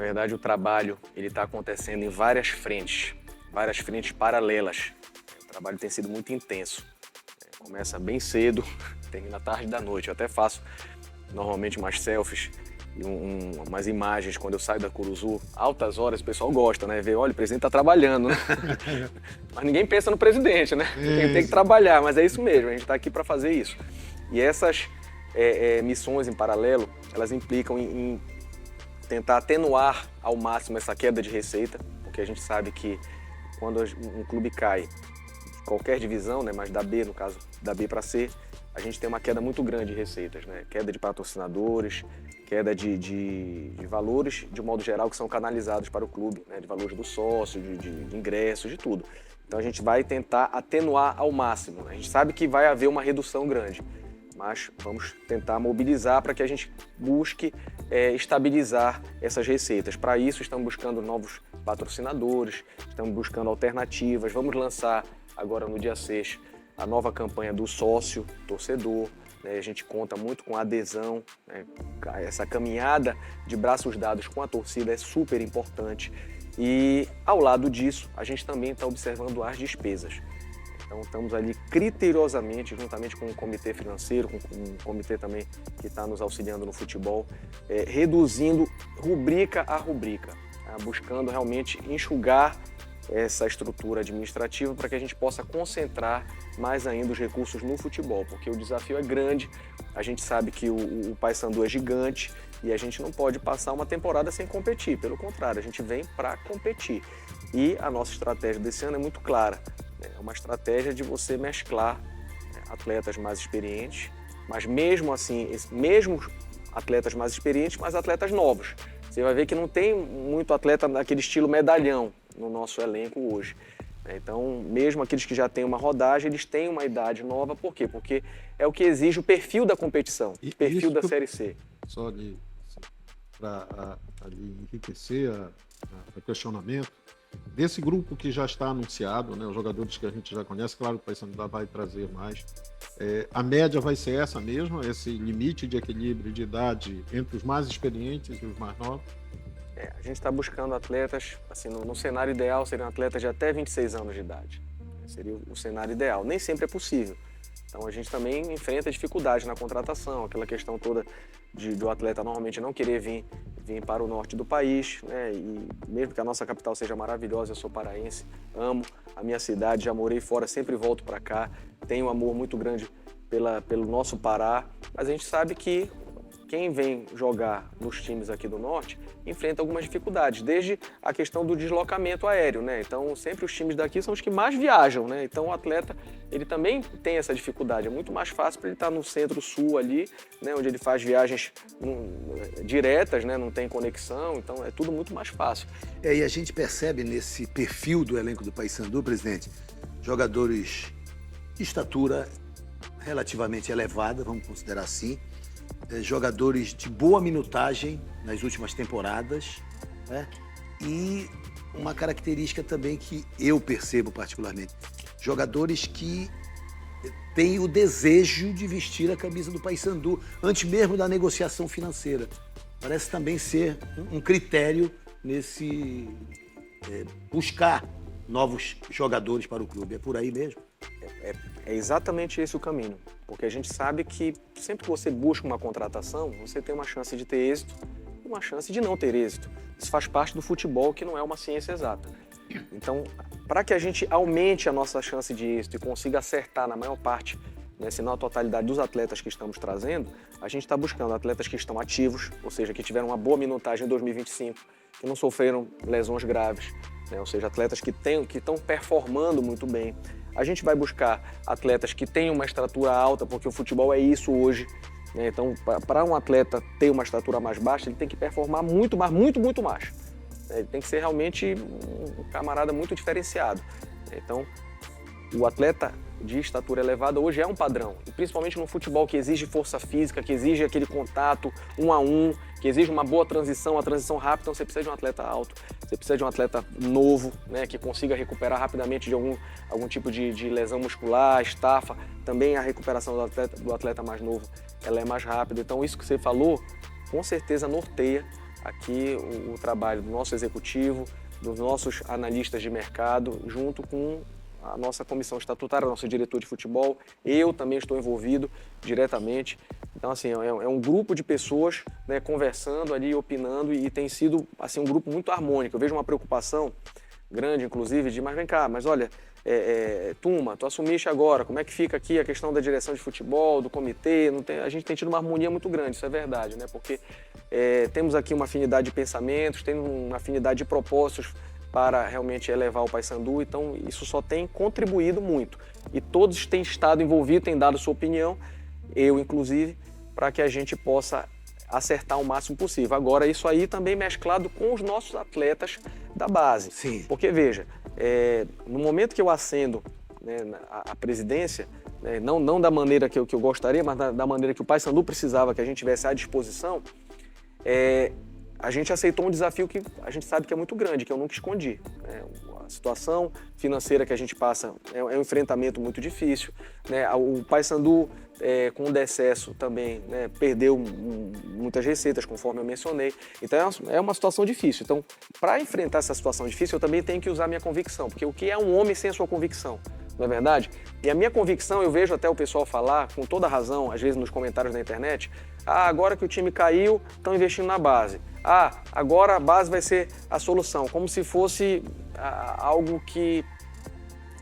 verdade, o trabalho ele está acontecendo em várias frentes paralelas. O trabalho tem sido muito intenso. Começa bem cedo, termina tarde da noite. Eu até faço normalmente umas selfies e umas imagens quando eu saio da Curuzu. Altas horas, o pessoal gosta, né? Ver, olha, o presidente está trabalhando, né? Mas ninguém pensa no presidente, né? Tem que trabalhar, mas é isso mesmo, a gente está aqui para fazer isso. E essas missões em paralelo, elas implicam em tentar atenuar ao máximo essa queda de receita, porque a gente sabe que quando um clube cai, qualquer divisão, né, mas da B, no caso, da B para C, a gente tem uma queda muito grande de receitas, né? Queda de patrocinadores, queda de valores, de um modo geral, que são canalizados para o clube, né? De valores do sócio, de ingressos, de tudo. Então a gente vai tentar atenuar ao máximo, né? A gente sabe que vai haver uma redução grande, mas vamos tentar mobilizar para que a gente busque estabilizar essas receitas. Para isso, estamos buscando novos patrocinadores, estamos buscando alternativas. Vamos lançar agora no dia 6 a nova campanha do sócio torcedor. Né? A gente conta muito com a adesão, né? Essa caminhada de braços dados com a torcida é super importante. E ao lado disso, a gente também está observando as despesas. Então estamos ali criteriosamente, juntamente com o comitê financeiro, com um comitê também que está nos auxiliando no futebol, reduzindo rubrica a rubrica, tá? Buscando realmente enxugar essa estrutura administrativa para que a gente possa concentrar mais ainda os recursos no futebol, porque o desafio é grande, a gente sabe que o Paysandu é gigante e a gente não pode passar uma temporada sem competir, pelo contrário, a gente vem para competir. E a nossa estratégia desse ano é muito clara. É uma estratégia de você mesclar, né, atletas mais experientes, mas mesmo assim, mesmo atletas mais experientes, mas atletas novos. Você vai ver que não tem muito atleta daquele estilo medalhão no nosso elenco hoje. Então, mesmo aqueles que já têm uma rodagem, eles têm uma idade nova. Por quê? Porque é o que exige o perfil da competição, o perfil da Série C. Só para enriquecer o questionamento, desse grupo que já está anunciado, né, os jogadores que a gente já conhece, claro que o Paysandu vai trazer mais, a média vai ser essa mesmo, esse limite de equilíbrio de idade entre os mais experientes e os mais novos? A gente está buscando atletas, assim, no cenário ideal seriam atletas de até 26 anos de idade. Seria o cenário ideal. Nem sempre é possível. Então a gente também enfrenta dificuldade na contratação, aquela questão toda do atleta normalmente não querer vir para o norte do país, né? E mesmo que a nossa capital seja maravilhosa, eu sou paraense, amo a minha cidade, já morei fora, sempre volto para cá, tenho um amor muito grande pelo nosso Pará, mas a gente sabe que quem vem jogar nos times aqui do norte enfrenta algumas dificuldades, desde a questão do deslocamento aéreo, né? Então, sempre os times daqui são os que mais viajam, né? Então, o atleta, ele também tem essa dificuldade. É muito mais fácil para ele estar no centro-sul ali, né? Onde ele faz viagens diretas, né? Não tem conexão, então é tudo muito mais fácil. E a gente percebe nesse perfil do elenco do Paysandu, presidente, jogadores de estatura relativamente elevada, vamos considerar assim, jogadores de boa minutagem nas últimas temporadas, né? E uma característica também que eu percebo particularmente, jogadores que têm o desejo de vestir a camisa do Paysandu antes mesmo da negociação financeira. Parece também ser um critério nesse buscar novos jogadores para o clube. É por aí mesmo? É exatamente esse o caminho, porque a gente sabe que sempre que você busca uma contratação, você tem uma chance de ter êxito e uma chance de não ter êxito. Isso faz parte do futebol, que não é uma ciência exata. Então, para que a gente aumente a nossa chance de êxito e consiga acertar na maior parte, né, se não a totalidade dos atletas que estamos trazendo, a gente está buscando atletas que estão ativos, ou seja, que tiveram uma boa minutagem em 2025, que não sofreram lesões graves, né, ou seja, atletas que estão performando muito bem. A gente vai buscar atletas que tenham uma estatura alta, porque o futebol é isso hoje, né? Então, para um atleta ter uma estatura mais baixa, ele tem que performar muito mais, muito mais. Ele tem que ser realmente um camarada muito diferenciado. Então, o atleta de estatura elevada hoje é um padrão, e principalmente no futebol que exige força física, que exige aquele contato 1 a 1, que exige uma boa transição, a transição rápida, então você precisa de um atleta alto, você precisa de um atleta novo, né, que consiga recuperar rapidamente de algum tipo de lesão muscular, estafa. Também a recuperação do atleta mais novo, ela é mais rápida. Então isso que você falou, com certeza norteia aqui o trabalho do nosso executivo, dos nossos analistas de mercado, junto com a nossa comissão estatutária, nosso diretor de futebol. Eu também estou envolvido diretamente. Então, assim, é um grupo de pessoas, né, conversando ali, opinando, e tem sido, assim, um grupo muito harmônico. Eu vejo uma preocupação grande, inclusive, mas vem cá, mas olha, Tuma, tu assumiste agora, como é que fica aqui a questão da direção de futebol, do comitê? A gente tem tido uma harmonia muito grande, isso é verdade, né? Porque temos aqui uma afinidade de pensamentos, temos uma afinidade de propósitos para realmente elevar o Paysandu, então isso só tem contribuído muito. E todos têm estado envolvidos, têm dado sua opinião, eu inclusive, para que a gente possa acertar o máximo possível. Agora, isso aí também mesclado com os nossos atletas da base. Sim. Porque, veja, no momento que eu ascendo, né, a presidência, né, não da maneira que eu gostaria, mas da maneira que o Paysandu precisava que a gente tivesse à disposição, a gente aceitou um desafio que a gente sabe que é muito grande, que eu nunca escondi. A situação financeira que a gente passa é um enfrentamento muito difícil, né? O Paysandu, com o decesso também, né, perdeu muitas receitas, conforme eu mencionei. Então é uma situação difícil. Então, para enfrentar essa situação difícil, eu também tenho que usar minha convicção, porque o que é um homem sem a sua convicção? Não é verdade? E a minha convicção, eu vejo até o pessoal falar, com toda razão, às vezes nos comentários da internet, agora que o time caiu, estão investindo na base. Agora a base vai ser a solução, como se fosse algo que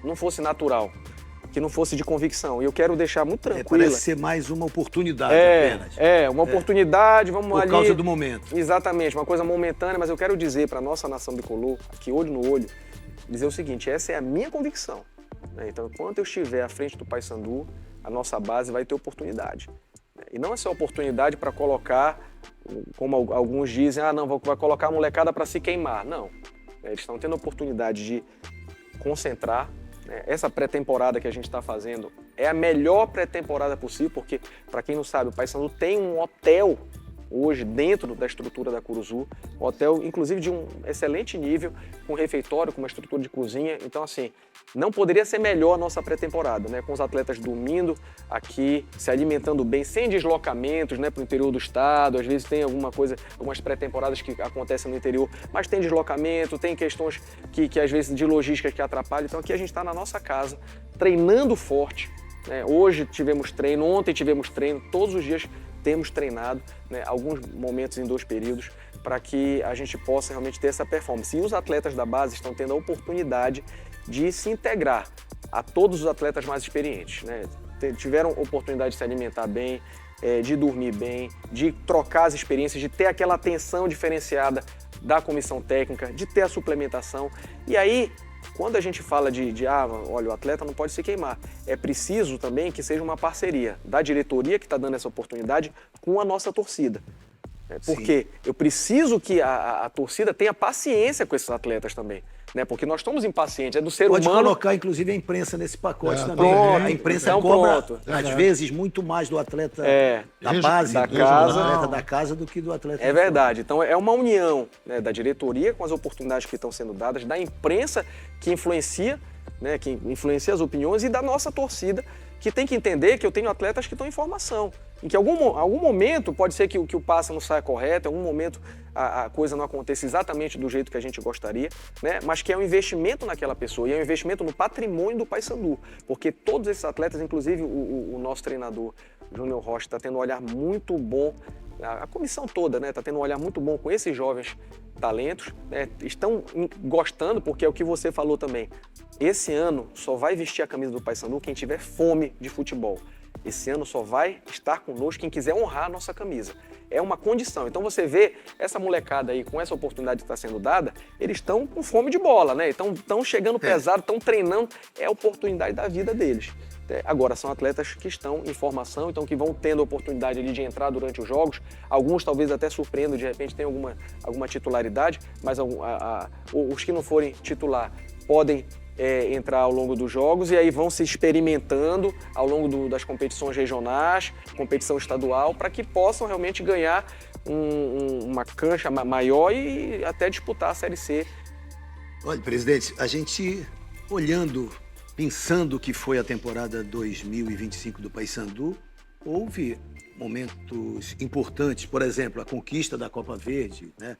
não fosse natural, que não fosse de convicção. E eu quero deixar muito tranquilo. Parece ser mais uma oportunidade apenas. Uma oportunidade, vamos ali... Por causa do momento. Exatamente, uma coisa momentânea, mas eu quero dizer para a nossa nação bicolor, aqui olho no olho, dizer o seguinte, essa é a minha convicção. Então, enquanto eu estiver à frente do Paysandu, a nossa base vai ter oportunidade. E não é só oportunidade para colocar, como alguns dizem, vai colocar a molecada para se queimar. Não. Eles estão tendo a oportunidade de concentrar. Essa pré-temporada que a gente está fazendo é a melhor pré-temporada possível, porque, para quem não sabe, o Paysandu tem um hotel hoje dentro da estrutura da Curuzu, um hotel inclusive de um excelente nível, com refeitório, com uma estrutura de cozinha. Então, assim, não poderia ser melhor a nossa pré-temporada, né? Com os atletas dormindo aqui, se alimentando bem, sem deslocamentos, né, para o interior do estado. Às vezes tem algumas pré-temporadas que acontecem no interior, mas tem deslocamento, tem questões que às vezes de logística que atrapalham. Então aqui a gente está na nossa casa, treinando forte, né? Hoje tivemos treino, ontem tivemos treino, todos os dias temos treinado, né, alguns momentos em 2 períodos, para que a gente possa realmente ter essa performance. E os atletas da base estão tendo a oportunidade de se integrar a todos os atletas mais experientes, né? Tiveram oportunidade de se alimentar bem, de dormir bem, de trocar as experiências, de ter aquela atenção diferenciada da comissão técnica, de ter a suplementação. E aí, quando a gente fala olha, o atleta não pode se queimar, é preciso também que seja uma parceria da diretoria que está dando essa oportunidade com a nossa torcida. Porque eu preciso que a torcida tenha paciência com esses atletas também, né? Porque nós estamos impacientes, é do ser humano... Pode colocar, inclusive, a imprensa nesse pacote também. Pronto, a imprensa então cobra, pronto. às vezes, muito mais do atleta da base, da do casa. atleta da casa, do que do atleta... É verdade. Então, é uma união, né, da diretoria com as oportunidades que estão sendo dadas, da imprensa que influencia, né, que influencia as opiniões, e da nossa torcida, que tem que entender que eu tenho atletas que estão em formação. Em que algum momento pode ser que o passe não saia correto, em algum momento a coisa não aconteça exatamente do jeito que a gente gostaria, né? Mas que é um investimento naquela pessoa e é um investimento no patrimônio do Paysandu. Porque todos esses atletas, inclusive o nosso treinador, Júnior Rocha, está tendo um olhar muito bom, a comissão toda, né, está tendo um olhar muito bom com esses jovens talentos, né? Estão gostando, porque é o que você falou também. Esse ano só vai vestir a camisa do Paysandu quem tiver fome de futebol. Esse ano só vai estar conosco quem quiser honrar a nossa camisa. É uma condição. Então você vê essa molecada aí, com essa oportunidade que está sendo dada, eles estão com fome de bola, né? Estão chegando pesado, estão treinando, é a oportunidade da vida deles. Agora, são atletas que estão em formação, então que vão tendo a oportunidade ali de entrar durante os jogos. Alguns talvez até surpreendam, de repente tem alguma titularidade, mas os que não forem titular podem entrar ao longo dos jogos e aí vão se experimentando ao longo das competições regionais, competição estadual, para que possam realmente ganhar uma cancha maior e até disputar a Série C. Olha, presidente, a gente olhando, pensando que foi a temporada 2025 do Paysandu, houve momentos importantes, por exemplo, a conquista da Copa Verde, né?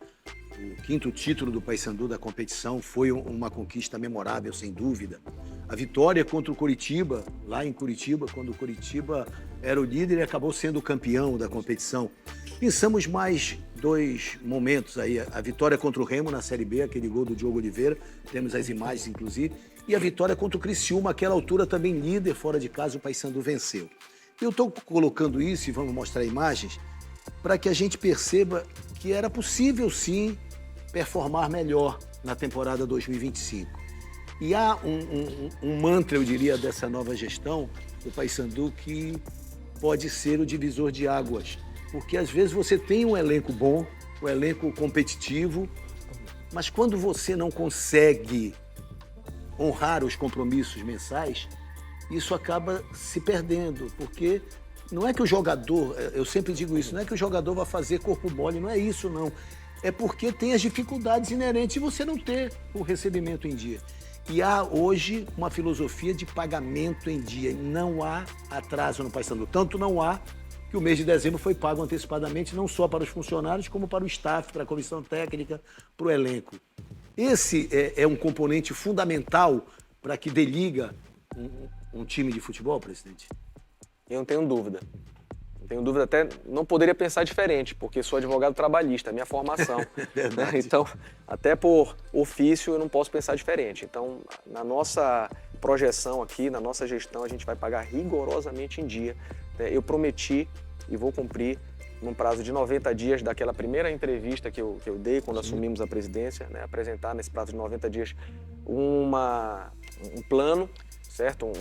O 5º título do Paysandu da competição foi uma conquista memorável, sem dúvida. A vitória contra o Coritiba, lá em Curitiba, quando o Coritiba era o líder e acabou sendo o campeão da competição. Pensamos mais 2 momentos aí. A vitória contra o Remo na Série B, aquele gol do Diogo Oliveira, temos as imagens, inclusive. E a vitória contra o Criciúma, aquela altura também líder, fora de casa, o Paysandu venceu. Eu estou colocando isso, e vamos mostrar imagens, para que a gente perceba que era possível, sim, performar melhor na temporada 2025. E há um mantra, eu diria, dessa nova gestão do Paysandu que pode ser o divisor de águas. Porque, às vezes, você tem um elenco bom, um elenco competitivo, mas quando você não consegue honrar os compromissos mensais, isso acaba se perdendo, porque não é que o jogador, eu sempre digo isso, não é que o jogador vai fazer corpo mole, não é isso não. É porque tem as dificuldades inerentes de você não ter o recebimento em dia. E há hoje uma filosofia de pagamento em dia, não há atraso no Paysandu. Tanto não há que o mês de dezembro foi pago antecipadamente, não só para os funcionários, como para o staff, para a comissão técnica, para o elenco. Esse é um componente fundamental para que deliga um time de futebol, presidente? Eu não tenho dúvida. Não tenho dúvida, até não poderia pensar diferente, porque sou advogado trabalhista, é minha formação. Verdade. Então, até por ofício, eu não posso pensar diferente. Então, na nossa projeção aqui, na nossa gestão, a gente vai pagar rigorosamente em dia. Eu prometi e vou cumprir num prazo de 90 dias daquela primeira entrevista que eu dei quando assumimos a presidência, né? Apresentar nesse prazo de 90 dias um plano, certo?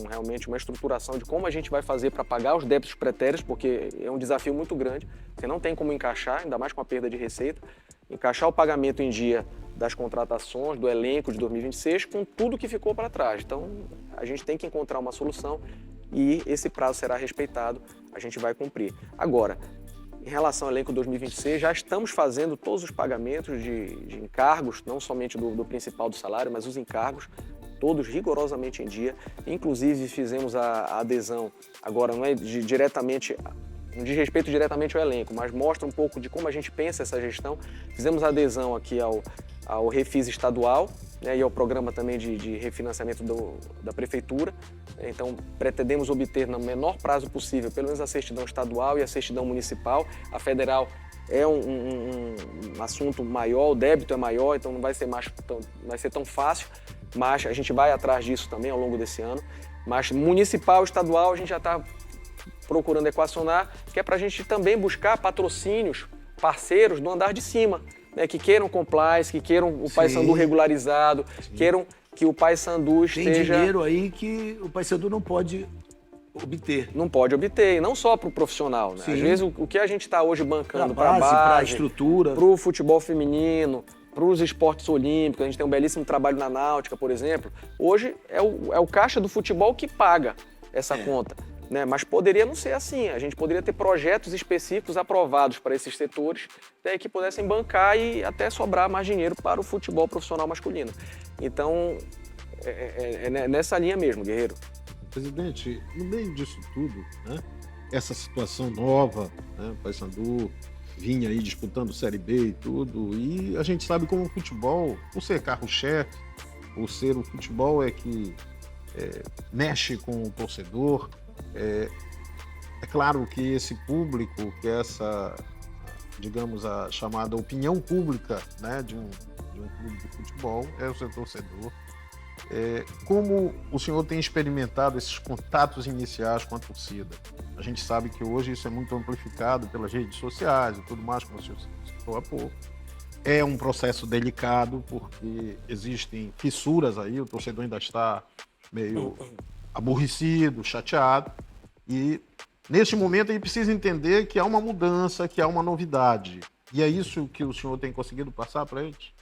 Realmente uma estruturação de como a gente vai fazer para pagar os débitos pretéritos, porque é um desafio muito grande. Você não tem como encaixar, ainda mais com a perda de receita, encaixar o pagamento em dia das contratações, do elenco de 2026, com tudo que ficou para trás. Então, a gente tem que encontrar uma solução e esse prazo será respeitado, a gente vai cumprir. Agora, em relação ao elenco 2026, já estamos fazendo todos os pagamentos de encargos, não somente do principal do salário, mas os encargos, todos rigorosamente em dia. Inclusive, fizemos a adesão, agora não é diretamente, não diz respeito diretamente ao elenco, mas mostra um pouco de como a gente pensa essa gestão. Fizemos a adesão aqui ao Refis estadual, né, e ao programa também de refinanciamento da prefeitura. Então, pretendemos obter no menor prazo possível, pelo menos a certidão estadual e a certidão municipal. A federal é um assunto maior, o débito é maior, então não vai ser tão fácil, mas a gente vai atrás disso também ao longo desse ano. Mas municipal, estadual, a gente já está procurando equacionar, que é para a gente também buscar patrocínios, parceiros do andar de cima, né, que queiram compliance, que queiram o Paysandu regularizado, queiram que o Paysandu esteja... Tem dinheiro aí que o Paysandu não pode obter. Não pode obter, e não só para o profissional, né? Às vezes o que a gente está hoje bancando para a base, para a estrutura, para o futebol feminino, para os esportes olímpicos, a gente tem um belíssimo trabalho na náutica, por exemplo. Hoje é o caixa do futebol que paga essa conta. Né? Mas poderia não ser assim, a gente poderia ter projetos específicos aprovados para esses setores, né, que pudessem bancar e até sobrar mais dinheiro para o futebol profissional masculino. Então, é nessa linha mesmo, Guerreiro. Presidente, no meio disso tudo, né, essa situação nova, né, o Paysandu vinha aí disputando Série B e tudo, e a gente sabe como o futebol, por ser carro-chefe, por ser o futebol que mexe com o torcedor. É claro que esse público, que essa, digamos, a chamada opinião pública, né, de um clube de futebol, é o seu torcedor. Como o senhor tem experimentado esses contatos iniciais com a torcida? A gente sabe que hoje isso é muito amplificado pelas redes sociais e tudo mais, como o senhor citou há pouco. É um processo delicado, porque existem fissuras aí, o torcedor ainda está meio aborrecido, chateado, e neste momento ele precisa entender que há uma mudança, que há uma novidade. E é isso que o senhor tem conseguido passar para eles?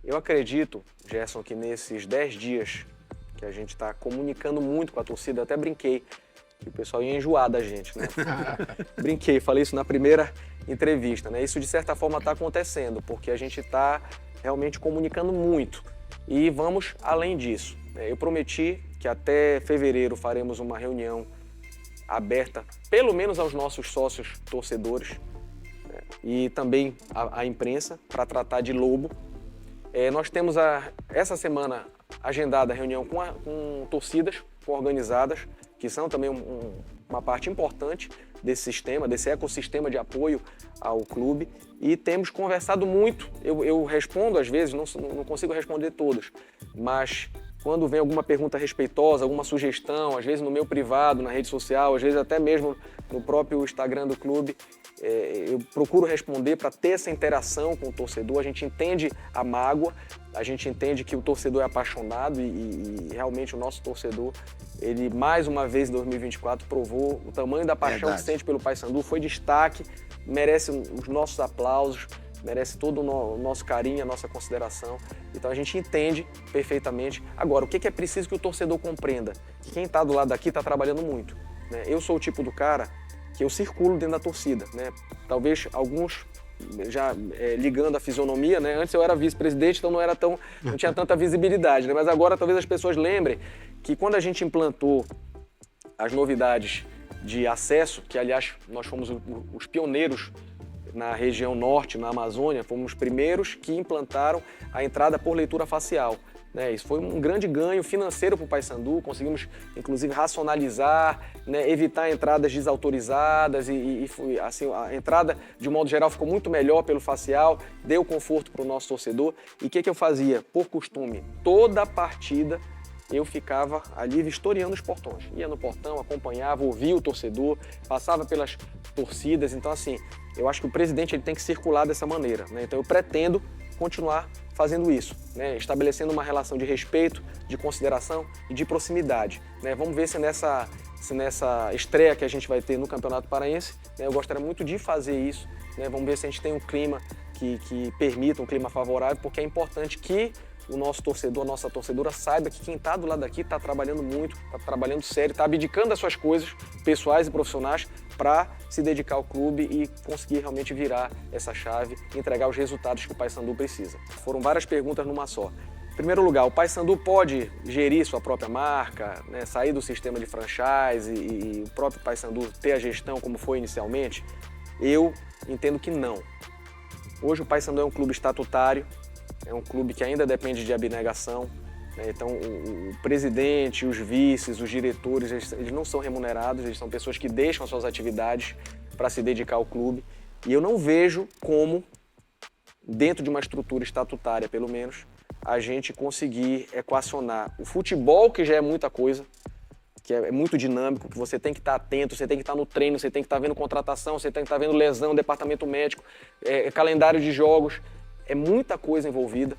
Eu acredito, Gerson, que nesses 10 dias que a gente está comunicando muito com a torcida, eu até brinquei que o pessoal ia enjoar da gente, né? Brinquei, falei isso na primeira entrevista, né? Isso de certa forma está acontecendo, porque a gente está realmente comunicando muito e vamos além disso. Eu prometi que até fevereiro faremos uma reunião aberta, pelo menos aos nossos sócios torcedores, né, e também à imprensa, para tratar de Lobo. Nós temos essa semana agendada a reunião com torcidas, com organizadas, que são também uma parte importante desse sistema, desse ecossistema de apoio ao clube, e temos conversado muito. Eu respondo às vezes, não consigo responder todas, mas quando vem alguma pergunta respeitosa, alguma sugestão, às vezes no meu privado, na rede social, às vezes até mesmo no próprio Instagram do clube, eu procuro responder para ter essa interação com o torcedor. A gente entende a mágoa, a gente entende que o torcedor é apaixonado e realmente o nosso torcedor, ele mais uma vez em 2024 provou o tamanho da paixão que sente pelo Paysandu, foi destaque, merece os nossos aplausos, merece todo o nosso carinho, a nossa consideração. Então a gente entende perfeitamente. Agora, o que é preciso que o torcedor compreenda? Que quem está do lado daqui está trabalhando muito, né? Eu sou o tipo do cara que eu circulo dentro da torcida, né? Talvez alguns já ligando a fisionomia, né? Antes eu era vice-presidente, então não tinha tanta visibilidade, né? Mas agora talvez as pessoas lembrem que quando a gente implantou as novidades de acesso, que aliás nós fomos os pioneiros na região norte, na Amazônia, fomos os primeiros que implantaram a entrada por leitura facial, né? Isso foi um grande ganho financeiro para o Paysandu, conseguimos inclusive racionalizar, né? Evitar entradas desautorizadas e foi, assim, a entrada de um modo geral ficou muito melhor pelo facial, deu conforto para o nosso torcedor. E o que eu fazia? Por costume, toda a partida eu ficava ali vistoriando os portões. Ia no portão, acompanhava, ouvia o torcedor, passava pelas torcidas. Então, assim, eu acho que o presidente ele tem que circular dessa maneira, né? Então, eu pretendo continuar fazendo isso, né? Estabelecendo uma relação de respeito, de consideração e de proximidade, né? Vamos ver se nessa estreia que a gente vai ter no Campeonato Paraense, né, eu gostaria muito de fazer isso, né? Vamos ver se a gente tem um clima que permita, um clima favorável, porque é importante que o nosso torcedor, a nossa torcedora saiba que quem está do lado daqui está trabalhando muito, está trabalhando sério, está abdicando das suas coisas pessoais e profissionais para se dedicar ao clube e conseguir realmente virar essa chave e entregar os resultados que o Paysandu precisa. Foram várias perguntas numa só. Em primeiro lugar, o Paysandu pode gerir sua própria marca, né, sair do sistema de franchise e o próprio Paysandu ter a gestão como foi inicialmente? Eu entendo que não. Hoje o Paysandu é um clube estatutário, é um clube que ainda depende de abnegação, né? Então o presidente, os vices, os diretores, eles não são remunerados, eles são pessoas que deixam as suas atividades para se dedicar ao clube. E eu não vejo como, dentro de uma estrutura estatutária pelo menos, a gente conseguir equacionar o futebol, que já é muita coisa, que é muito dinâmico, que você tem que estar atento, você tem que estar no treino, você tem que estar vendo contratação, você tem que estar vendo lesão, departamento médico, calendário de jogos. É muita coisa envolvida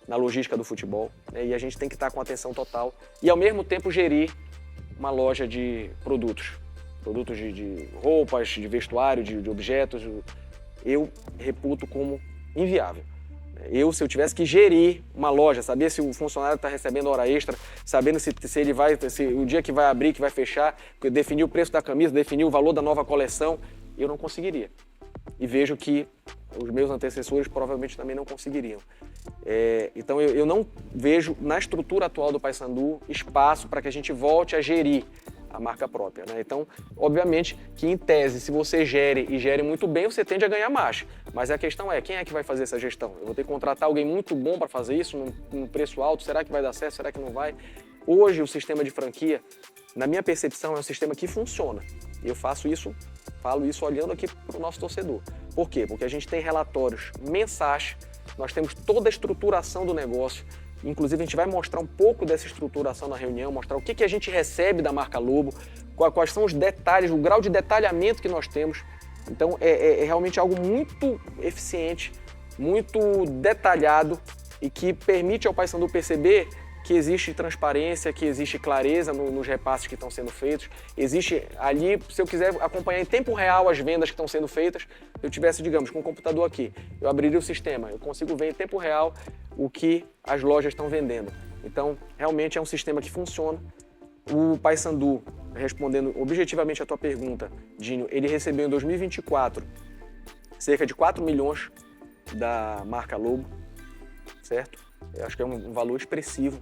na logística do futebol, né? E a gente tem que estar com atenção total e, ao mesmo tempo, gerir uma loja de produtos de roupas, de vestuário, de objetos. Eu reputo como inviável. Se eu tivesse que gerir uma loja, saber se o funcionário está recebendo hora extra, sabendo se ele se o dia que vai abrir, que vai fechar, definir o preço da camisa, definir o valor da nova coleção, eu não conseguiria. E vejo que os meus antecessores provavelmente também não conseguiriam. Então eu não vejo na estrutura atual do Paysandu espaço para que a gente volte a gerir a marca própria, né? Então, obviamente que em tese, se você gere muito bem, você tende a ganhar mais. Mas a questão é, quem é que vai fazer essa gestão? Eu vou ter que contratar alguém muito bom para fazer isso, num preço alto? Será que vai dar certo? Será que não vai? Hoje o sistema de franquia, na minha percepção, é um sistema que funciona. E eu falo isso olhando aqui para o nosso torcedor. Por quê? Porque a gente tem relatórios mensais, nós temos toda a estruturação do negócio, inclusive a gente vai mostrar um pouco dessa estruturação na reunião, mostrar o que a gente recebe da marca Lobo, quais são os detalhes, o grau de detalhamento que nós temos. Então é realmente algo muito eficiente, muito detalhado e que permite ao Paysandu perceber que existe transparência, que existe clareza nos repasses que estão sendo feitos. Existe ali, se eu quiser acompanhar em tempo real as vendas que estão sendo feitas, se eu tivesse, digamos, com um computador aqui, eu abriria o sistema, eu consigo ver em tempo real o que as lojas estão vendendo. Então, realmente é um sistema que funciona. O Paysandu, respondendo objetivamente a tua pergunta, Dinho, ele recebeu em 2024 cerca de 4 milhões da marca Lobo, certo? Eu acho que é um valor expressivo.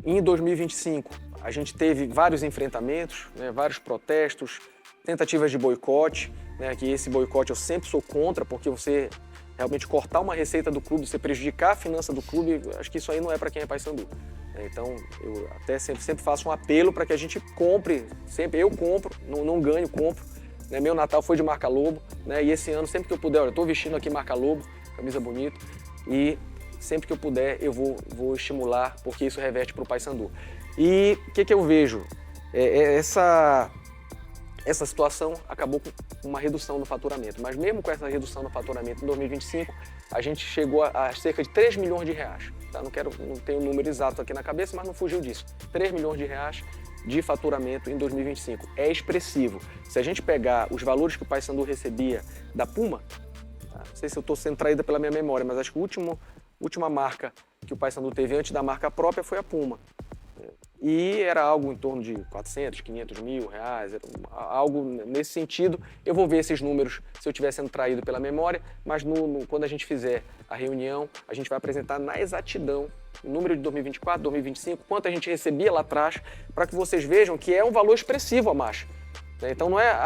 Em 2025, A gente teve vários enfrentamentos, né, vários protestos, tentativas de boicote, né, que esse boicote eu sempre sou contra, porque você realmente cortar uma receita do clube, você prejudicar a finança do clube, acho que isso aí não é para quem é Paysandu. Então, eu até sempre faço um apelo para que a gente compre, sempre eu compro, não ganho, compro. Né? Meu Natal foi de marca Lobo, né? E esse ano, sempre que eu puder, olha, eu estou vestindo aqui marca Lobo, camisa bonita, e sempre que eu puder eu vou estimular, porque isso reverte para o Paysandu. E o que eu vejo? Essa situação acabou com uma redução no faturamento, mas mesmo com essa redução no faturamento em 2025, a gente chegou a cerca de 3 milhões de reais. Tá? Não tenho o número exato aqui na cabeça, mas não fugiu disso. 3 milhões de reais de faturamento em 2025. É expressivo. Se a gente pegar os valores que o Paysandu recebia da Puma, tá? Não sei se eu estou sendo traída pela minha memória, mas acho que a última marca que o Paysandu teve antes da marca própria foi a Puma. E era algo em torno de 400, 500 mil reais, era algo nesse sentido. Eu vou ver esses números se eu estiver sendo traído pela memória, mas quando a gente fizer a reunião, a gente vai apresentar na exatidão o número de 2024, 2025, quanto a gente recebia lá atrás, para que vocês vejam que é um valor expressivo a mais. Então não é,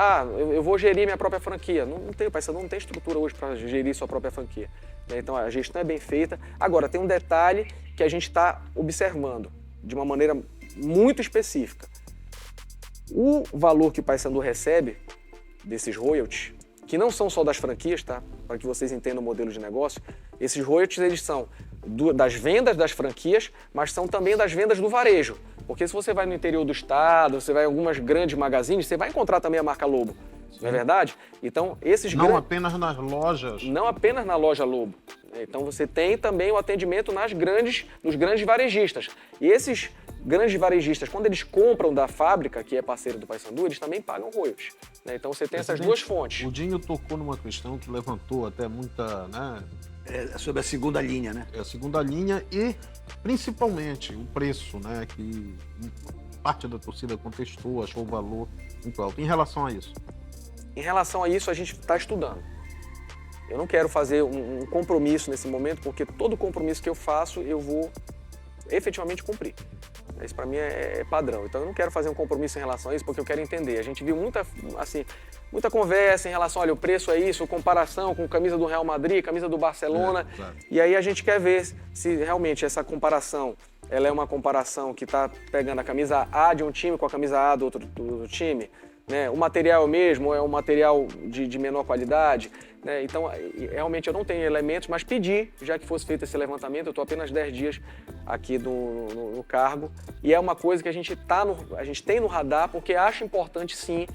eu vou gerir minha própria franquia. Não tem, o Paysandu não tem estrutura hoje para gerir sua própria franquia. Então a gestão é bem feita. Agora, tem um detalhe que a gente está observando de uma maneira muito específica. O valor que o Paysandu recebe desses royalties, que não são só das franquias, tá? Para que vocês entendam o modelo de negócio, esses royalties eles são das vendas das franquias, mas são também das vendas do varejo. Porque se você vai no interior do estado, você vai em algumas grandes magazines, você vai encontrar também a marca Lobo. Sim. Não é verdade? Então, não apenas nas lojas. Não apenas na loja Lobo. Então, você tem também o atendimento nos grandes varejistas. E esses grandes varejistas, quando eles compram da fábrica, que é parceiro do Paysandu, eles também pagam royalties. Então, você tem essas duas fontes. O Dinho tocou numa questão que levantou até muita... né? Sobre a segunda linha, né? A segunda linha e, principalmente, o preço, né? Que parte da torcida contestou, achou o valor muito alto. Em relação a isso? Em relação a isso, a gente está estudando. Eu não quero fazer um compromisso nesse momento, porque todo compromisso que eu faço, eu vou efetivamente cumprir. Isso para mim é padrão. Então eu não quero fazer um compromisso em relação a isso, porque eu quero entender. A gente viu muita conversa em relação, olha, o preço é isso, comparação com camisa do Real Madrid, camisa do Barcelona. Claro. E aí a gente quer ver se realmente essa comparação, ela é uma comparação que está pegando a camisa A de um time com a camisa A do outro time. Né? O material é o mesmo, é um material de menor qualidade. Né? Então, realmente eu não tenho elementos, mas pedi, já que fosse feito esse levantamento, eu estou apenas 10 dias aqui no cargo, e é uma coisa que a gente tem no radar, porque acho importante sim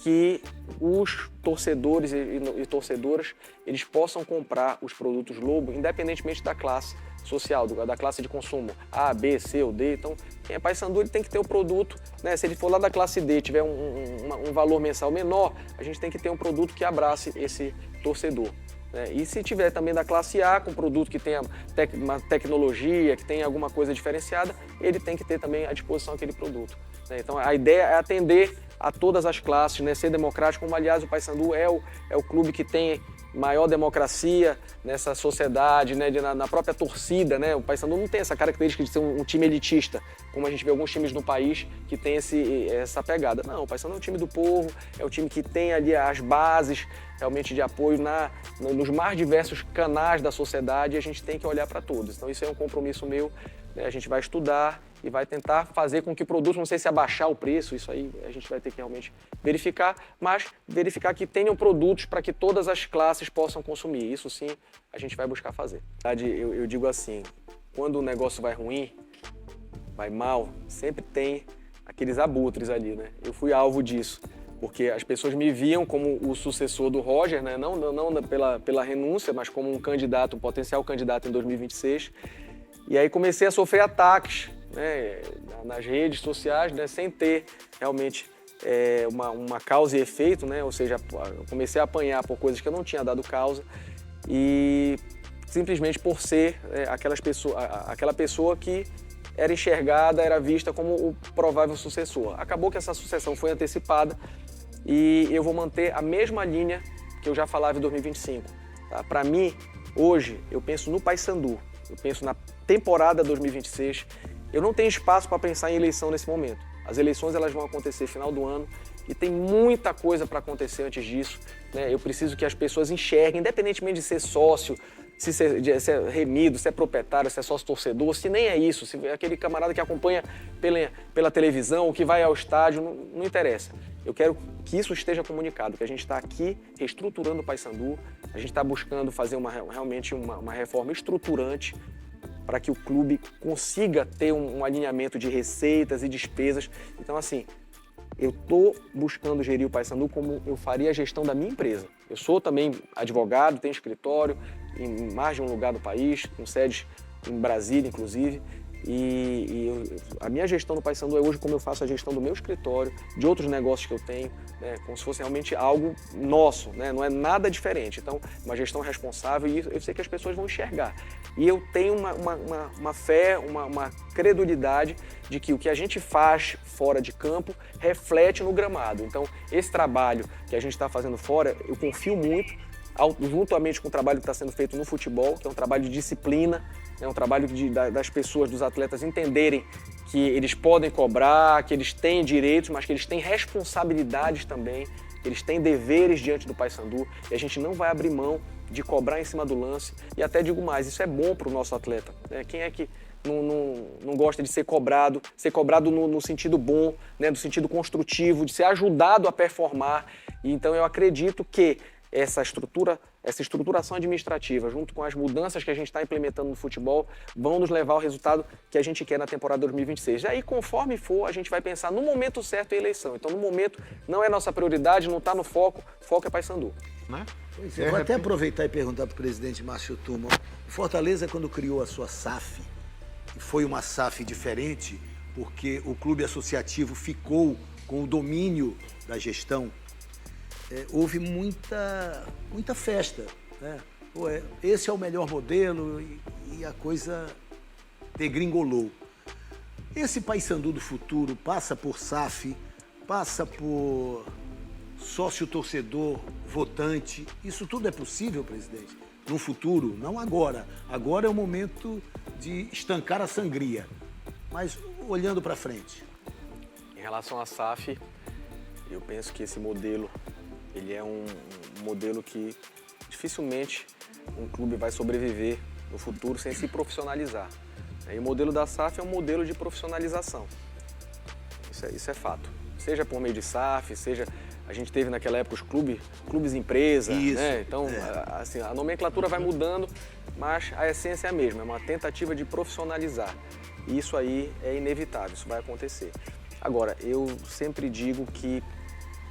que os torcedores e torcedoras eles possam comprar os produtos Lobo, independentemente da classe social, da classe de consumo, A, B, C ou D. Então, quem é Paysandu, ele tem que ter o produto, né? Se ele for lá da classe D, tiver um valor mensal menor, a gente tem que ter um produto que abrace esse torcedor. Né? E se tiver também da classe A, com produto que tenha uma tecnologia, que tenha alguma coisa diferenciada, ele tem que ter também à disposição aquele produto. Né? Então, a ideia é atender a todas as classes, né? Ser democrático, como aliás o Paysandu é o clube que tem maior democracia nessa sociedade, né, na própria torcida, né? O Paysandu não tem essa característica de ser um time elitista, como a gente vê alguns times no país que tem essa pegada. Não, o Paysandu é um time do povo, é um time que tem ali as bases realmente de apoio nos mais diversos canais da sociedade, e a gente tem que olhar para todos. Então isso é um compromisso meu, né? A gente vai estudar e vai tentar fazer com que o produto, não sei se abaixar o preço, isso aí a gente vai ter que realmente verificar, mas verificar que tenham produtos para que todas as classes possam consumir. Isso sim a gente vai buscar fazer. Eu digo assim, quando o negócio vai ruim, vai mal, sempre tem aqueles abutres ali, né? Eu fui alvo disso, porque as pessoas me viam como o sucessor do Roger, né? Não pela renúncia, mas como um potencial candidato em 2026. E aí comecei a sofrer ataques, né, nas redes sociais, né, sem ter realmente uma causa e efeito, né, ou seja, eu comecei a apanhar por coisas que eu não tinha dado causa e simplesmente por ser aquela pessoa que era enxergada, era vista como o provável sucessor. Acabou que essa sucessão foi antecipada e eu vou manter a mesma linha que eu já falava em 2025. Tá? Para mim, hoje, eu penso no Paysandu, eu penso na temporada 2026 eu não tenho espaço para pensar em eleição nesse momento. As eleições elas vão acontecer no final do ano e tem muita coisa para acontecer antes disso, né? Eu preciso que as pessoas enxerguem, independentemente de ser sócio, se é remido, se é proprietário, se é sócio-torcedor, se nem é isso, se é aquele camarada que acompanha pela televisão, ou que vai ao estádio, não interessa. Eu quero que isso esteja comunicado, que a gente está aqui reestruturando o Paysandu, a gente está buscando fazer realmente uma reforma estruturante para que o clube consiga ter um alinhamento de receitas e despesas. Então, assim, eu estou buscando gerir o Paysandu como eu faria a gestão da minha empresa. Eu sou também advogado, tenho escritório em mais de um lugar do país, com sedes em Brasília, inclusive. A minha gestão do Paysandu é hoje como eu faço a gestão do meu escritório, de outros negócios que eu tenho, né, como se fosse realmente algo nosso, né, não é nada diferente. Então, uma gestão responsável e eu sei que as pessoas vão enxergar. E eu tenho uma fé, uma credulidade de que o que a gente faz fora de campo reflete no gramado. Então, esse trabalho que a gente está fazendo fora, eu confio muito, juntamente com o trabalho que está sendo feito no futebol, que é um trabalho de disciplina, é um trabalho das pessoas, dos atletas entenderem que eles podem cobrar, que eles têm direitos, mas que eles têm responsabilidades também, que eles têm deveres diante do Paysandu e a gente não vai abrir mão de cobrar em cima do lance. E até digo mais, isso é bom para o nosso atleta, né? Quem é que não gosta de ser cobrado no sentido bom, né? No sentido construtivo, de ser ajudado a performar. E então eu acredito que essa estruturação administrativa, junto com as mudanças que a gente está implementando no futebol, vão nos levar ao resultado que a gente quer na temporada 2026. E aí, conforme for, a gente vai pensar no momento certo a eleição. Então, no momento, não é nossa prioridade, não está no foco, o foco é Paysandu. Né? Pois é, vou até aproveitar e perguntar para o presidente Márcio Tuma. O Fortaleza, quando criou a sua SAF, foi uma SAF diferente, porque o clube associativo ficou com o domínio da gestão. Houve muita festa, né? Pô, esse é o melhor modelo e a coisa degringolou. Esse Paysandu do futuro passa por SAF, passa por sócio-torcedor, votante. Isso tudo é possível, presidente? No futuro, não agora. Agora é o momento de estancar a sangria, mas olhando para frente. Em relação à SAF, eu penso que esse modelo ele é um modelo que dificilmente um clube vai sobreviver no futuro sem se profissionalizar. E o modelo da SAF é um modelo de profissionalização. Isso é fato. Seja por meio de SAF, seja... A gente teve naquela época os clubes empresa, né? Então, assim, a nomenclatura vai mudando, mas a essência é a mesma, é uma tentativa de profissionalizar. E isso aí é inevitável, isso vai acontecer. Agora, eu sempre digo que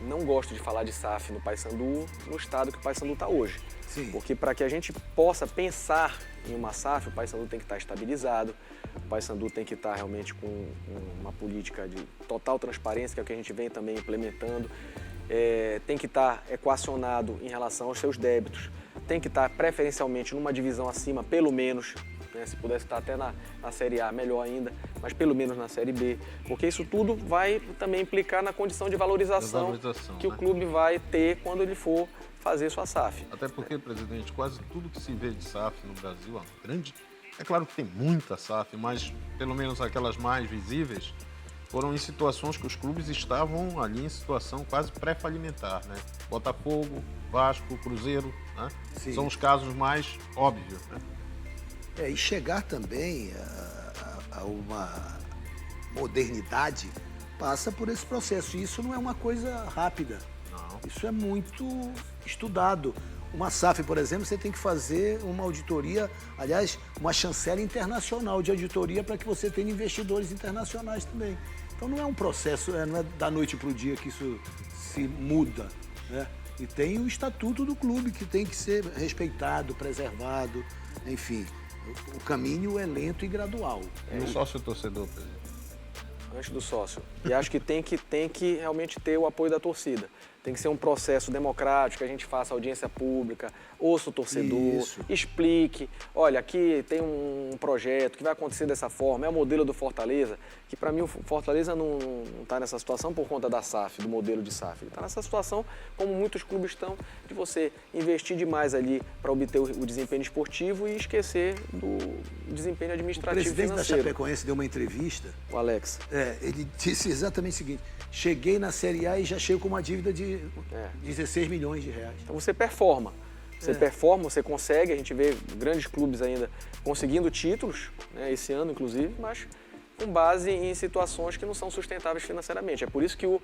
não gosto de falar de SAF no Paysandu no estado que o Paysandu está hoje. Sim. Porque para que a gente possa pensar em uma SAF, o Paysandu tem que estar estabilizado, o Paysandu tem que estar realmente com uma política de total transparência, que é o que a gente vem também implementando, tem que estar equacionado em relação aos seus débitos, tem que estar preferencialmente numa divisão acima, pelo menos, né, se pudesse estar até na Série A, melhor ainda, mas pelo menos na Série B, porque isso tudo vai também implicar na condição de valorização que o clube vai ter quando ele for fazer sua SAF. Até porque, presidente, quase tudo que se vê de SAF no Brasil, é grande. É claro que tem muita SAF, mas pelo menos aquelas mais visíveis foram em situações que os clubes estavam ali em situação quase pré-falimentar, né? Botafogo, Vasco, Cruzeiro, né? São os casos mais óbvios, né? E chegar também a uma modernidade passa por esse processo. E isso não é uma coisa rápida. Não. Isso é muito estudado. Uma SAF, por exemplo, você tem que fazer uma auditoria, aliás, uma chancela internacional de auditoria para que você tenha investidores internacionais também. Então não é um processo, não é da noite para o dia que isso se muda, né? E tem o estatuto do clube que tem que ser respeitado, preservado, enfim. O caminho é lento e gradual. E o sócio-torcedor, presidente? Antes do sócio. E acho que tem que realmente ter o apoio da torcida. Tem que ser um processo democrático, que a gente faça audiência pública, ouça o torcedor, Isso. explique. Olha, aqui tem um projeto que vai acontecer dessa forma, é o modelo do Fortaleza, que para mim o Fortaleza não está nessa situação por conta da SAF, do modelo de SAF. Ele está nessa situação, como muitos clubes estão, de você investir demais ali para obter o desempenho esportivo e esquecer do desempenho O administrativo e presidente da financeiro. Chapecoense deu uma entrevista. O Alex. Ele disse exatamente o seguinte: cheguei na Série A e já chego com uma dívida de 16 milhões de reais. Então você performa. Você performa, você consegue, a gente vê grandes clubes ainda conseguindo títulos, né, esse ano inclusive, mas com base em situações que não são sustentáveis financeiramente. É por isso que o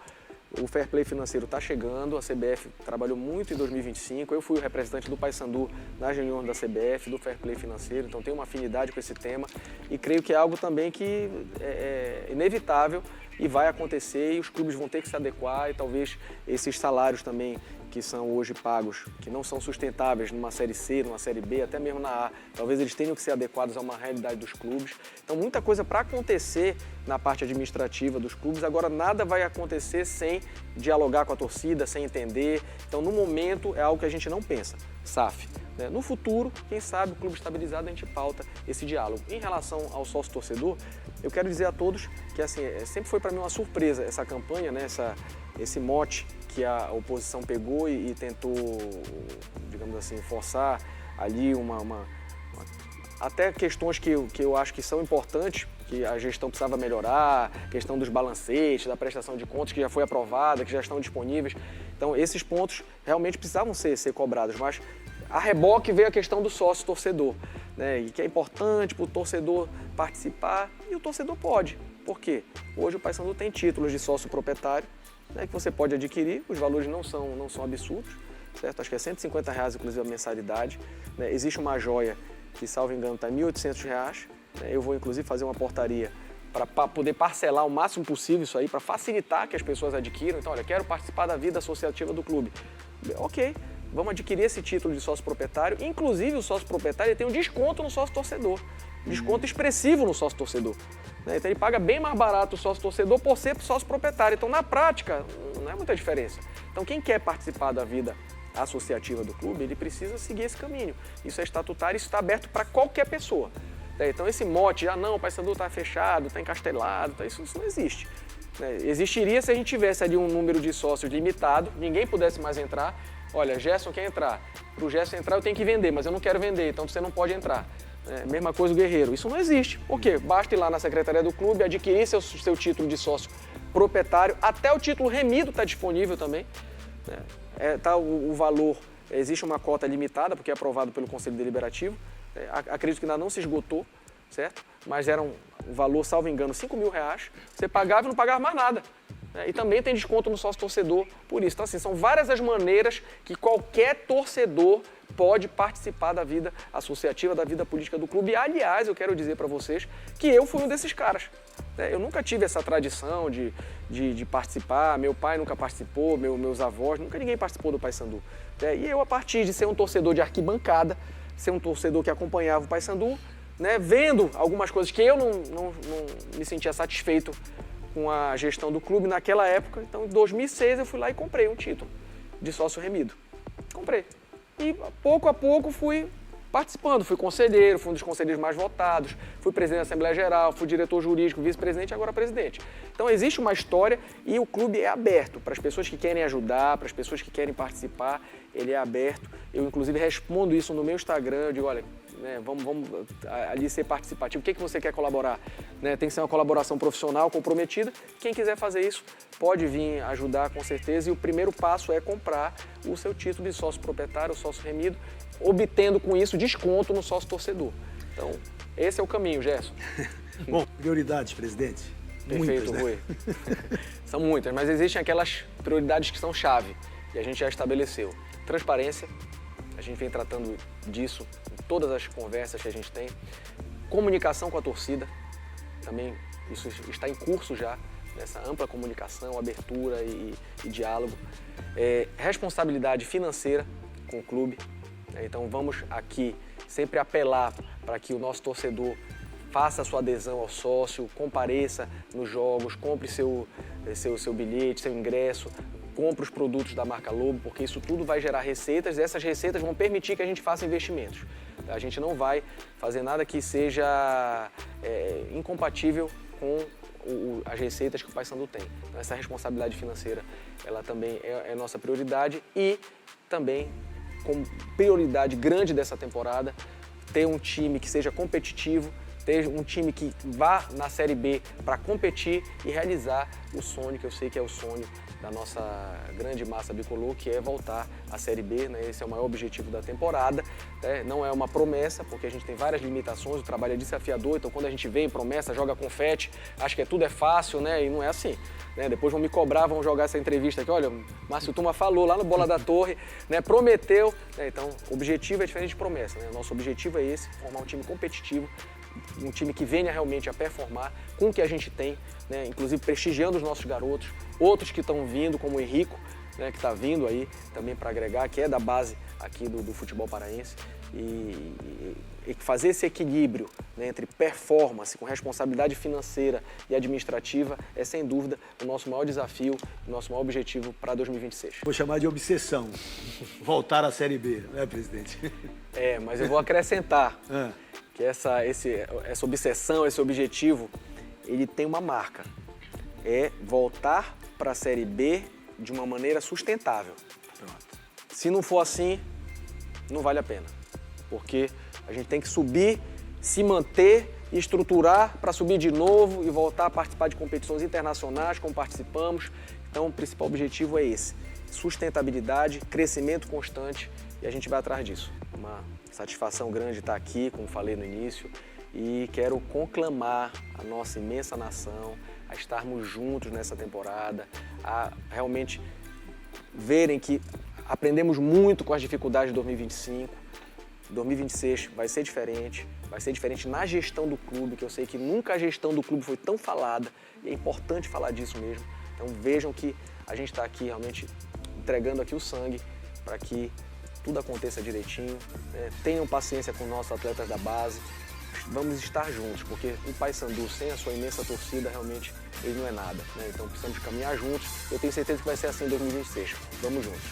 fair play financeiro está chegando, a CBF trabalhou muito em 2025, eu fui o representante do Paysandu nas reuniões da CBF, do fair play financeiro, então tenho uma afinidade com esse tema e creio que é algo também que é inevitável e vai acontecer e os clubes vão ter que se adequar e talvez esses salários também que são hoje pagos, que não são sustentáveis numa Série C, numa Série B, até mesmo na A, talvez eles tenham que ser adequados a uma realidade dos clubes. Então, muita coisa para acontecer na parte administrativa dos clubes. Agora, nada vai acontecer sem dialogar com a torcida, sem entender. Então, no momento, é algo que a gente não pensa. SAF. Né? No futuro, quem sabe, o clube estabilizado, a gente pauta esse diálogo. Em relação ao sócio-torcedor, eu quero dizer a todos que assim, sempre foi para mim uma surpresa essa campanha, né? Esse mote que a oposição pegou e tentou, digamos assim, forçar ali até questões que eu acho que são importantes, que a gestão precisava melhorar, questão dos balancetes, da prestação de contas que já foi aprovada, que já estão disponíveis. Então, esses pontos realmente precisavam ser cobrados, mas a reboque veio a questão do sócio-torcedor, né? E que é importante para o torcedor participar, e o torcedor pode. Por quê? Hoje o Paysandu tem títulos de sócio proprietário, né, que você pode adquirir, os valores não são absurdos, certo? Acho que é R$150, inclusive, a mensalidade. Né? Existe uma joia que, salvo engano, está R$ 1.800. Né? Eu vou, inclusive, fazer uma portaria para poder parcelar o máximo possível isso aí, para facilitar que as pessoas adquiram. Então, olha, quero participar da vida associativa do clube. Ok, vamos adquirir esse título de sócio proprietário. Inclusive, o sócio proprietário tem um desconto no sócio torcedor. Desconto expressivo no sócio torcedor. Né? Então, ele paga bem mais barato o sócio torcedor por ser sócio proprietário. Então, na prática, não é muita diferença. Então, quem quer participar da vida associativa do clube, ele precisa seguir esse caminho. Isso é estatutário, isso está aberto para qualquer pessoa. Então, esse mote, não, o Paysandu está fechado, está encastelado, isso não existe. Existiria se a gente tivesse ali um número de sócios limitado, ninguém pudesse mais entrar. Olha, Gerson quer entrar. Para o Gerson entrar, eu tenho que vender, mas eu não quero vender, então você não pode entrar. Mesma coisa o Guerreiro. Isso não existe. Por quê? Basta ir lá na secretaria do clube, adquirir seu título de sócio proprietário. Até o título remido está disponível também. Tá o valor, existe uma cota limitada, porque é aprovado pelo Conselho Deliberativo. Acredito que ainda não se esgotou, certo? Mas era um valor, salvo engano, R$5.000. Você pagava e não pagava mais nada. E também tem desconto no sócio torcedor por isso. Então, assim, são várias as maneiras que qualquer torcedor pode participar da vida associativa, da vida política do clube. E, aliás, eu quero dizer para vocês que eu fui um desses caras. Eu nunca tive essa tradição de participar, meu pai nunca participou, meus avós, nunca ninguém participou do Paysandu. E eu, a partir de ser um torcedor de arquibancada, ser um torcedor que acompanhava o Paysandu, né, vendo algumas coisas que eu não me sentia satisfeito com a gestão do clube naquela época. Então, em 2006, eu fui lá e comprei um título de sócio remido. Comprei. E, pouco a pouco, fui participando. Fui conselheiro, fui um dos conselheiros mais votados, fui presidente da Assembleia Geral, fui diretor jurídico, vice-presidente e agora presidente. Então, existe uma história e o clube é aberto para as pessoas que querem ajudar, para as pessoas que querem participar, ele é aberto. Eu, inclusive, respondo isso no meu Instagram, eu digo, olha, vamos ali ser participativo. O que você quer colaborar? Tem que ser uma colaboração profissional, comprometida. Quem quiser fazer isso, pode vir ajudar com certeza. E o primeiro passo é comprar o seu título de sócio proprietário, sócio remido, obtendo com isso desconto no sócio torcedor. Então, esse é o caminho, Gerson. Bom, prioridades, presidente? Perfeito, muitas, Rui. São muitas, mas existem aquelas prioridades que são chave e a gente já estabeleceu. Transparência, a gente vem tratando disso em todas as conversas que a gente tem. Comunicação com a torcida, também isso está em curso já, nessa ampla comunicação, abertura e diálogo. Responsabilidade financeira com o clube. Então vamos aqui sempre apelar para que o nosso torcedor faça a sua adesão ao sócio, compareça nos jogos, compre seu bilhete, seu ingresso, compra os produtos da marca Lobo, porque isso tudo vai gerar receitas e essas receitas vão permitir que a gente faça investimentos. A gente não vai fazer nada que seja incompatível com as receitas que o Paysandu tem. Então, essa responsabilidade financeira, ela também é nossa prioridade e também, como prioridade grande dessa temporada, ter um time que seja competitivo, ter um time que vá na Série B para competir e realizar o sonho, que eu sei que é o sonho da nossa grande massa bicolor, que é voltar à Série B, né? Esse é o maior objetivo da temporada, né? Não é uma promessa, porque a gente tem várias limitações, o trabalho é desafiador, então quando a gente vem, promessa, joga confete, acha que tudo é fácil, né? E não é assim, né? Depois vão me cobrar, vão jogar essa entrevista aqui, olha, Márcio Tuma falou lá no Bola da Torre, né? Prometeu, né? Então o objetivo é diferente de promessa, né? Nosso objetivo é esse, formar um time competitivo, um time que venha realmente a performar com o que a gente tem, né? Inclusive prestigiando os nossos garotos, outros que estão vindo, como o Henrico, né? Que está vindo aí também para agregar, que é da base aqui do futebol paraense, e fazer esse equilíbrio, né, entre performance com responsabilidade financeira e administrativa é sem dúvida o nosso maior desafio, o nosso maior objetivo para 2026. Vou chamar de obsessão, voltar à Série B, né, presidente? Mas eu vou acrescentar que essa obsessão, esse objetivo, ele tem uma marca. É voltar para a Série B de uma maneira sustentável. Pronto. Se não for assim, não vale a pena. Porque a gente tem que subir, se manter e estruturar para subir de novo e voltar a participar de competições internacionais, como participamos. Então, o principal objetivo é esse: sustentabilidade, crescimento constante, e a gente vai atrás disso. Uma satisfação grande estar aqui, como falei no início, e quero conclamar a nossa imensa nação a estarmos juntos nessa temporada, a realmente verem que aprendemos muito com as dificuldades de 2025. 2026 vai ser diferente na gestão do clube, que eu sei que nunca a gestão do clube foi tão falada, e é importante falar disso mesmo. Então vejam que a gente está aqui realmente entregando aqui o sangue para que tudo aconteça direitinho, né? Tenham paciência com nossos atletas da base, vamos estar juntos, porque o Paysandu, sem a sua imensa torcida, realmente ele não é nada, né? Então precisamos caminhar juntos, eu tenho certeza que vai ser assim em 2026, vamos juntos.